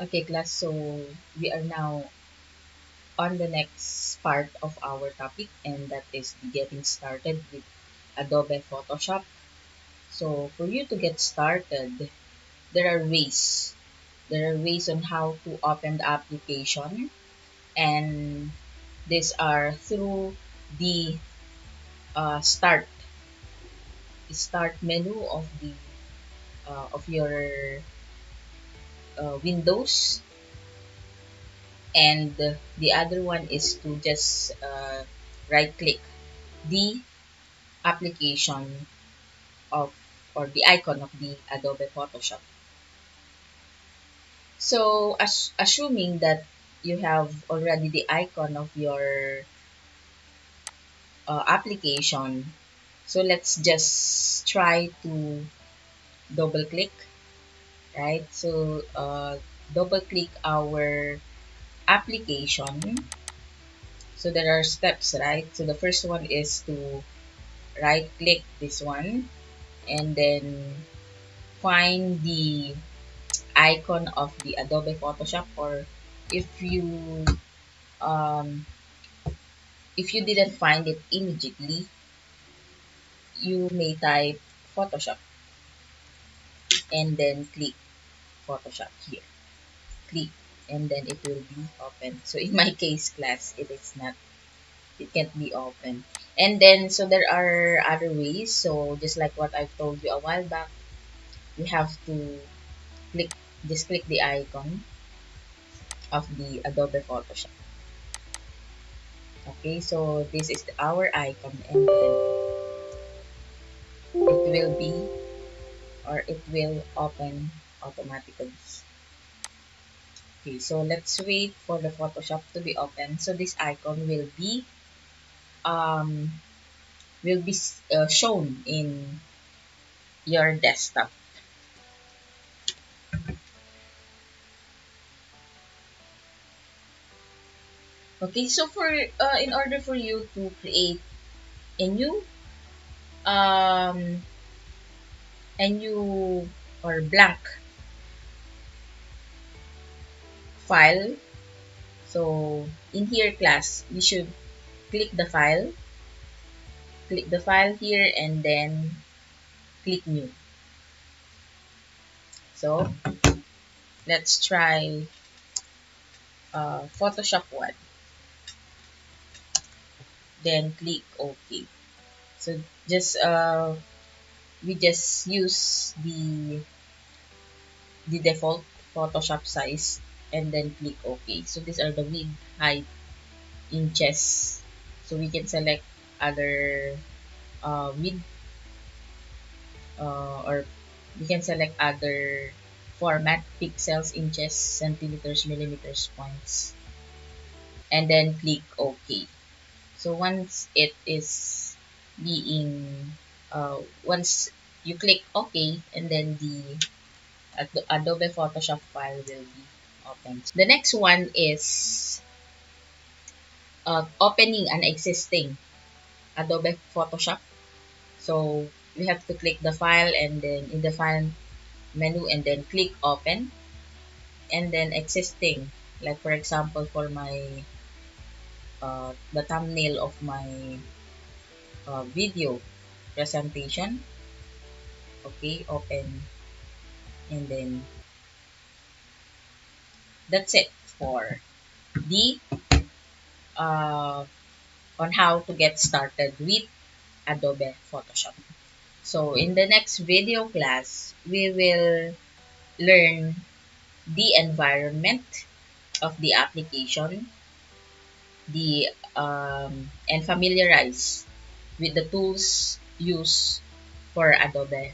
Okay, class, so we are now on the next part of our topic, and that is getting started with Adobe Photoshop. So for you to get started, there are ways. There are ways on how to open the application, and these are through the start menu of the of your Windows, and the other one is to just right click the application of or the icon of the Adobe Photoshop. So assuming that you have already the icon of your application, so let's just try to double click, right? So double click our application. So there are steps, right? So the first one is to right click this one, and then find the icon of the Adobe Photoshop, or if you um, if you didn't find it immediately, you may type Photoshop and then click Photoshop here. Click, and then it will be open. So in my case, class, it can't be open. And then so there are other ways. So just like what I've told you a while back, we have to click just click the icon of the Adobe Photoshop. Okay, so this is our icon, and then it will be or it will open automatically. Okay, so let's wait for the Photoshop to be open. So this icon um will be shown in your desktop. Okay, so for in order for you to create a new um a new or blank file, so in here, class, you should click the file, here, and then click new. So let's try Photoshop 1, then click OK. So just we just use the default Photoshop size, and then click OK. So these are the width, height, inches. So we can select other width, or we can select other format: pixels, inches, centimeters, millimeters, points, and then click OK. So once you click OK, and then the Adobe Photoshop file will be open. The next one is opening an existing Adobe Photoshop. So we have to click the file, and then in the file menu, and then click open, and then existing. Like for example, for my the thumbnail of my video presentation. Okay, open, and then that's it for the uh, on how to get started with Adobe Photoshop. So in the next video class, we will learn the environment of the application, the and familiarize with the tools used for Adobe